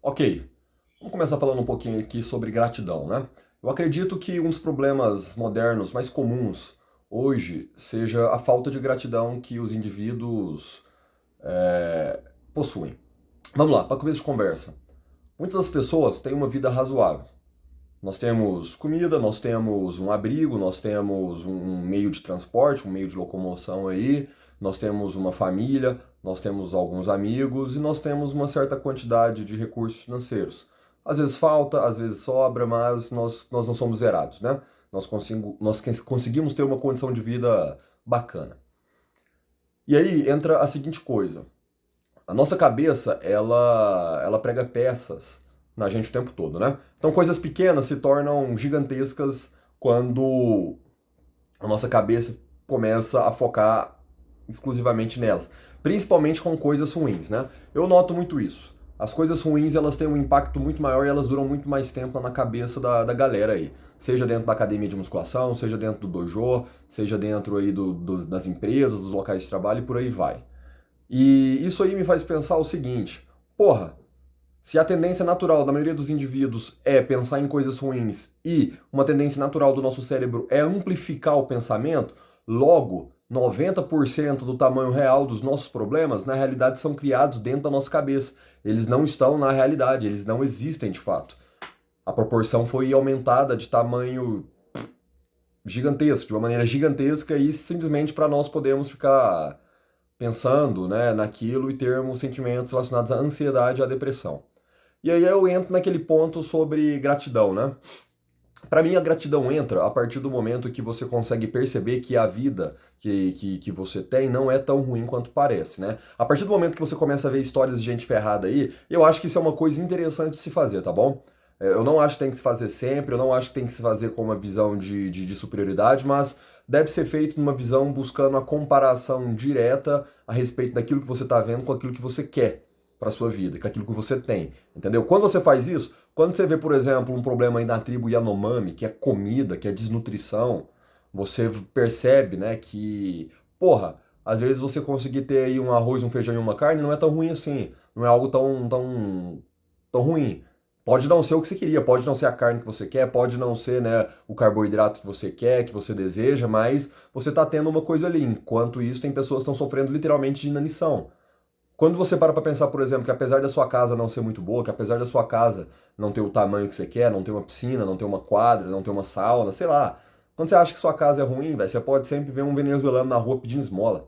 Ok, vamos começar falando um pouquinho aqui sobre gratidão, né? Eu acredito que um dos problemas modernos mais comuns hoje seja a falta de gratidão que os indivíduos possuem. Vamos lá, para começo de conversa. Muitas das pessoas têm uma vida razoável. Nós temos comida, nós temos um abrigo, nós temos um meio de transporte, um meio de locomoção aí, nós temos uma família, nós temos alguns amigos e nós temos uma certa quantidade de recursos financeiros. Às vezes falta, às vezes sobra, mas nós não somos zerados, né? Nós conseguimos ter uma condição de vida bacana. E aí entra a seguinte coisa. A nossa cabeça, ela prega peças na gente o tempo todo, né? Então coisas pequenas se tornam gigantescas quando a nossa cabeça começa a focar exclusivamente nelas, principalmente com coisas ruins, né? Eu noto muito isso. As coisas ruins, elas têm um impacto muito maior e elas duram muito mais tempo na cabeça da galera aí. Seja dentro da academia de musculação, seja dentro do dojo, seja dentro aí das empresas, dos locais de trabalho e por aí vai. E isso aí me faz pensar o seguinte: porra, se a tendência natural da maioria dos indivíduos é pensar em coisas ruins e uma tendência natural do nosso cérebro é amplificar o pensamento, logo 90% do tamanho real dos nossos problemas na realidade são criados dentro da nossa cabeça. Eles não estão na realidade, eles não existem de fato. A proporção foi aumentada de tamanho gigantesco, de uma maneira gigantesca e simplesmente para nós podermos ficar pensando, né, naquilo e termos sentimentos relacionados à ansiedade e à depressão. E aí eu entro naquele ponto sobre gratidão, né? Para mim, a gratidão entra a partir do momento que você consegue perceber que a vida que você tem não é tão ruim quanto parece, né? A partir do momento que você começa a ver histórias de gente ferrada aí, eu acho que isso é uma coisa interessante de se fazer, tá bom? Eu não acho que tem que se fazer sempre, eu não acho que tem que se fazer com uma visão de superioridade, mas deve ser feito numa visão buscando a comparação direta a respeito daquilo que você está vendo com aquilo que você quer para sua vida, com aquilo que você tem, entendeu? Quando você faz isso, quando você vê, por exemplo, um problema aí na tribo Yanomami, que é comida, que é desnutrição, você percebe, né, que, porra, às vezes você conseguir ter aí um arroz, um feijão e uma carne não é tão ruim assim, não é algo tão ruim. Pode não ser o que você queria, pode não ser a carne que você quer, pode não ser, né, o carboidrato que você quer, que você deseja, mas você está tendo uma coisa ali. Enquanto isso, tem pessoas que estão sofrendo literalmente de inanição. Quando você para pensar, por exemplo, que apesar da sua casa não ser muito boa, que apesar da sua casa não ter o tamanho que você quer, não ter uma piscina, não ter uma quadra, não ter uma sauna, sei lá. Quando você acha que sua casa é ruim, velho, você pode sempre ver um venezuelano na rua pedindo esmola.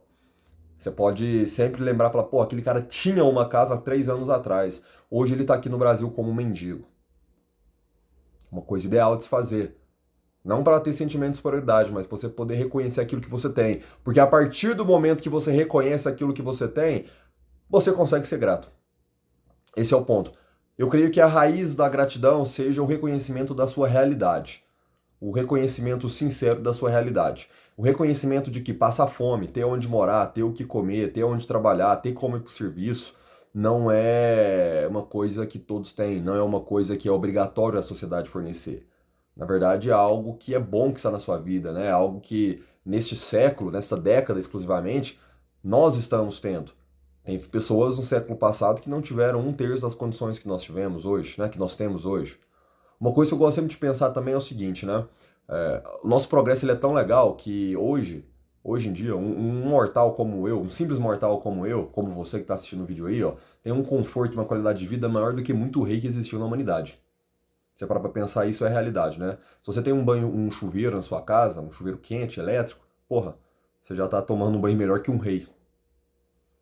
Você pode sempre lembrar, falar, pô, aquele cara tinha uma casa há 3 anos atrás. Hoje ele tá aqui no Brasil como um mendigo. Uma coisa ideal de se fazer. Não para ter sentimento de superioridade, mas para você poder reconhecer aquilo que você tem. Porque a partir do momento que você reconhece aquilo que você tem, você consegue ser grato. Esse é o ponto. Eu creio que a raiz da gratidão seja o reconhecimento da sua realidade. O reconhecimento sincero da sua realidade. O reconhecimento de que passar fome, ter onde morar, ter o que comer, ter onde trabalhar, ter como ir para o serviço, não é uma coisa que todos têm, não é uma coisa que é obrigatório a sociedade fornecer. Na verdade, é algo que é bom que está na sua vida, né? É algo que neste século, nesta década exclusivamente, nós estamos tendo. Tem pessoas no século passado que não tiveram um terço das condições que nós tivemos hoje, né? Que nós temos hoje. Uma coisa que eu gosto sempre de pensar também é o seguinte, né? O nosso progresso ele é tão legal que hoje em dia, um mortal como eu, um simples mortal como eu, como você que está assistindo o vídeo aí, ó, tem um conforto, uma qualidade de vida maior do que muito rei que existiu na humanidade. Se você parar pra pensar, isso é realidade, né? Se você tem um banho, um chuveiro na sua casa, um chuveiro quente, elétrico, porra, você já tá tomando um banho melhor que um rei.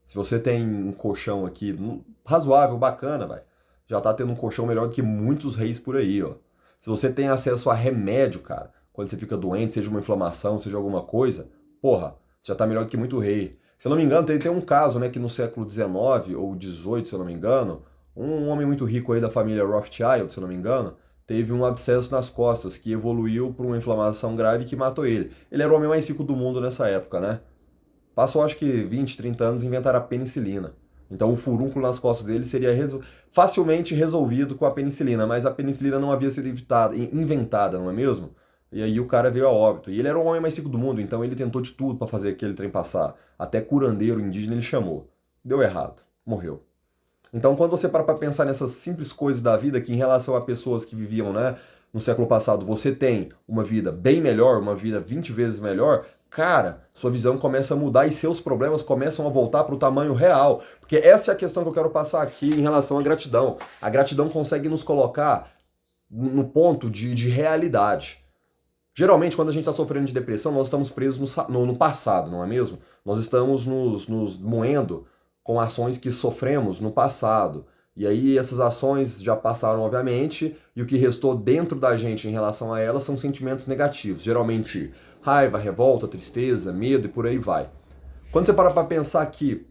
Se você tem um colchão aqui razoável, bacana, vai, já tá tendo um colchão melhor do que muitos reis por aí, ó. Se você tem acesso a remédio, cara, quando você fica doente, seja uma inflamação, seja alguma coisa, porra, você já tá melhor do que muito rei. Se eu não me engano, tem um caso, né, que no século XIX ou XVIII, se eu não me engano, um homem muito rico aí da família Rothschild, se eu não me engano, teve um abscesso nas costas que evoluiu por uma inflamação grave que matou ele. Ele era o homem mais rico do mundo nessa época, né? Passou acho que 20, 30 anos e inventaram a penicilina. Então o furúnculo nas costas dele seria facilmente resolvido com a penicilina, mas a penicilina não havia sido inventada, não é mesmo? E aí o cara veio a óbito. E ele era o homem mais rico do mundo, então ele tentou de tudo para fazer aquele trem passar. Até curandeiro indígena ele chamou. Deu errado, morreu. Então, quando você para pensar nessas simples coisas da vida, que em relação a pessoas que viviam, né, no século passado, você tem uma vida bem melhor, uma vida 20 vezes melhor, cara, sua visão começa a mudar e seus problemas começam a voltar para o tamanho real. Porque essa é a questão que eu quero passar aqui em relação à gratidão. A gratidão consegue nos colocar no ponto de realidade. Geralmente, quando a gente está sofrendo de depressão, nós estamos presos no passado, não é mesmo? Nós estamos nos moendo com ações que sofremos no passado. E aí essas ações já passaram, obviamente, e o que restou dentro da gente em relação a elas são sentimentos negativos. Geralmente raiva, revolta, tristeza, medo e por aí vai. Quando você para pensar que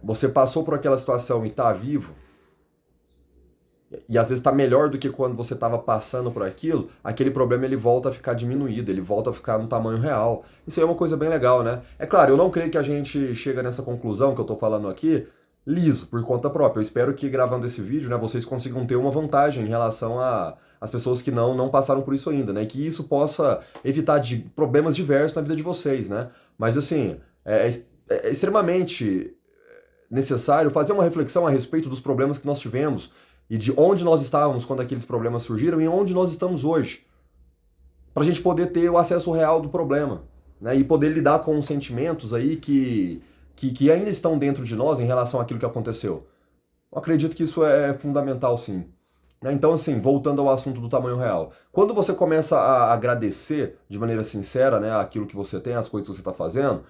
você passou por aquela situação e está vivo, e às vezes está melhor do que quando você estava passando por aquilo, aquele problema ele volta a ficar diminuído, ele volta a ficar no tamanho real. Isso aí é uma coisa bem legal, né? É claro, eu não creio que a gente chega nessa conclusão que eu estou falando aqui liso, por conta própria. Eu espero que gravando esse vídeo, né, vocês consigam ter uma vantagem em relação às pessoas que não passaram por isso ainda, né? E que isso possa evitar problemas diversos na vida de vocês, né? Mas assim, é extremamente necessário fazer uma reflexão a respeito dos problemas que nós tivemos e de onde nós estávamos quando aqueles problemas surgiram e onde nós estamos hoje. Para a gente poder ter o acesso real do problema, né? E poder lidar com os sentimentos aí que ainda estão dentro de nós em relação àquilo que aconteceu. Eu acredito que isso é fundamental, sim. Né? Então, assim, voltando ao assunto do tamanho real. Quando você começa a agradecer de maneira sincera, né, aquilo que você tem, as coisas que você está fazendo,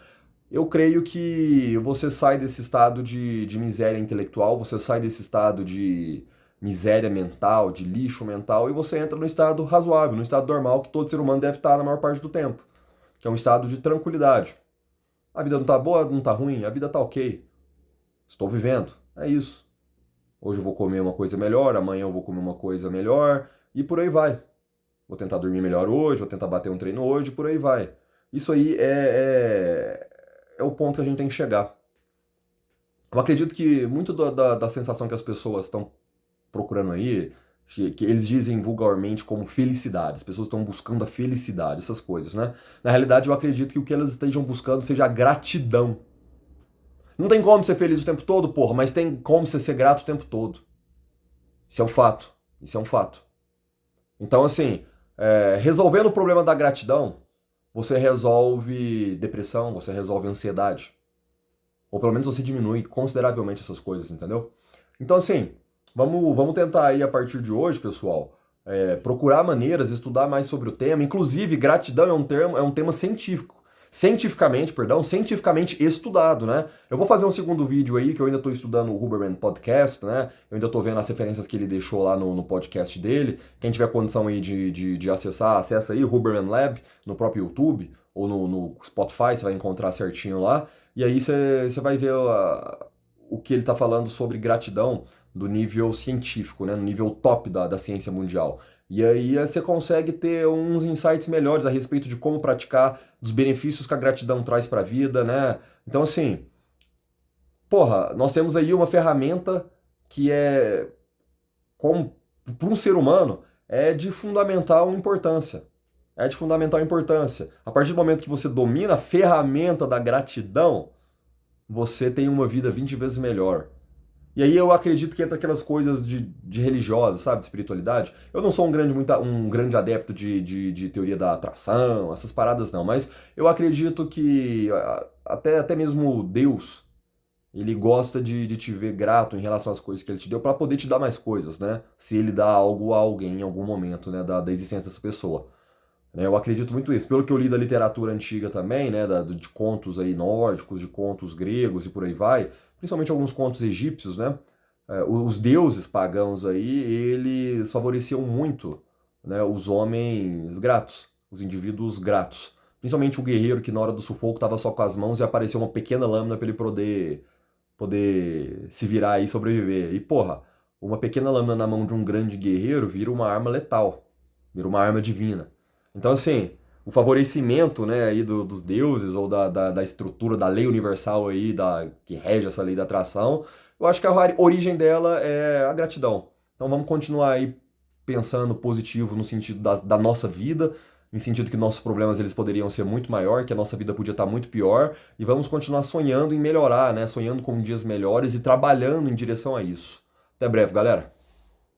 eu creio que você sai desse estado de miséria intelectual, você sai desse estado de miséria mental, de lixo mental, e você entra no estado razoável, no estado normal que todo ser humano deve estar na maior parte do tempo, que é um estado de tranquilidade. A vida não tá boa, não tá ruim, a vida tá ok. Estou vivendo, é isso. Hoje eu vou comer uma coisa melhor, amanhã eu vou comer uma coisa melhor, e por aí vai. Vou tentar dormir melhor hoje, vou tentar bater um treino hoje, por aí vai. Isso aí é o ponto que a gente tem que chegar. Eu acredito que muito da sensação que as pessoas estão procurando aí, que eles dizem vulgarmente como felicidade, as pessoas estão buscando a felicidade, essas coisas, né? Na realidade, eu acredito que o que elas estejam buscando seja a gratidão. Não tem como ser feliz o tempo todo, porra, mas tem como você ser grato o tempo todo. Isso é um fato. Isso é um fato. Então, assim, resolvendo o problema da gratidão, você resolve depressão, você resolve ansiedade. Ou pelo menos você diminui consideravelmente essas coisas, entendeu? Então, assim, vamos tentar aí a partir de hoje, pessoal, procurar maneiras, estudar mais sobre o tema. Inclusive, gratidão é um tema científico. Cientificamente estudado, né? Eu vou fazer um segundo vídeo aí, que eu ainda estou estudando o Huberman Podcast, né? Eu ainda estou vendo as referências que ele deixou lá no podcast dele. Quem tiver condição aí de acessar, acessa aí o Huberman Lab no próprio YouTube ou no Spotify, você vai encontrar certinho lá. E aí você vai ver o que ele está falando sobre gratidão do nível científico, né? No nível top da ciência mundial. E aí você consegue ter uns insights melhores a respeito de como praticar, dos benefícios que a gratidão traz para a vida, né? Então, assim, porra, nós temos aí uma ferramenta que para um ser humano, é de fundamental importância. É de fundamental importância. A partir do momento que você domina a ferramenta da gratidão, você tem uma vida 20 vezes melhor. E aí eu acredito que entra aquelas coisas de religiosa, sabe? De espiritualidade. Eu não sou um grande adepto de teoria da atração, essas paradas não. Mas eu acredito que até mesmo Deus, ele gosta de te ver grato em relação às coisas que ele te deu para poder te dar mais coisas, né? Se ele dá algo a alguém em algum momento, né? Da existência dessa pessoa. Eu acredito muito nisso. Pelo que eu li da literatura antiga também, né? De contos aí nórdicos, de contos gregos e por aí vai, principalmente alguns contos egípcios, né? Os deuses pagãos aí, eles favoreciam muito, né, os homens gratos, os indivíduos gratos. Principalmente o guerreiro que na hora do sufoco estava só com as mãos e apareceu uma pequena lâmina para ele poder se virar e sobreviver. E porra, uma pequena lâmina na mão de um grande guerreiro vira uma arma letal, vira uma arma divina. Então assim, o favorecimento, né, aí dos deuses ou da estrutura, da lei universal aí, que rege essa lei da atração, eu acho que a origem dela é a gratidão. Então vamos continuar aí pensando positivo no sentido da nossa vida, em sentido que nossos problemas eles poderiam ser muito maior, que a nossa vida podia estar muito pior, e vamos continuar sonhando em melhorar, né? Sonhando com dias melhores e trabalhando em direção a isso. Até breve, galera.